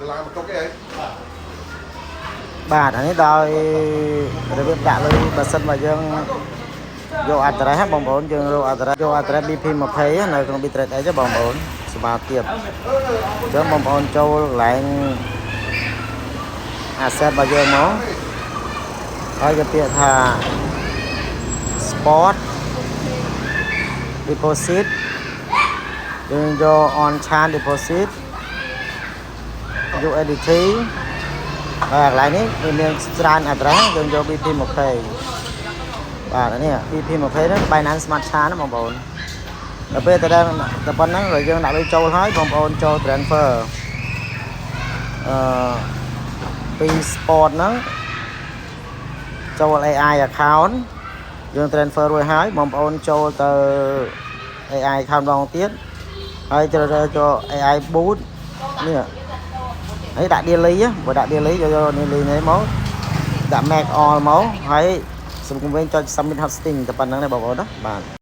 làm một cáiបាទអានេះដោយរបៀបដាក់លុយបើសិនបើយើងយកអត្រេសបងប្អូនយើងយកអត្រេស BP20 នៅក្នុង Bitrate អីទេបងប្អូនសម្រាប់ទៀតអញ្ចឹងបងប្អូនចូលកន្លែង asset របស់យើងមកហើយគេពាក្យថា sport deposit យើងយក on chain deposit USDT ហើយកន្លែងនេះវាមានច្រើនអត្រេសយើងយក BP20 បាទនេះ BP20 ហ្នឹង Binance Smart Chain ណាបងប្អូនដល់ពេលតែប៉ុណ្ណឹងrồiយើងដាក់លុយចូលហើយបងប្អូនចូល transfer ពី sport ហ្នឹងចូល AI account យើង transfer រួចហើយបងប្អូនចូលទៅ AI account ម្ដងទៀតហើយជ្រើសរើសចូល AI boost នេះហើយដាក់ daily បើដាក់ daily យក daily នេះមកដាក់ make all មកហើយសង្គមវិញចុច submit hosting តែប៉ុណ្្នឹងទេបងប្អូនណាបាទ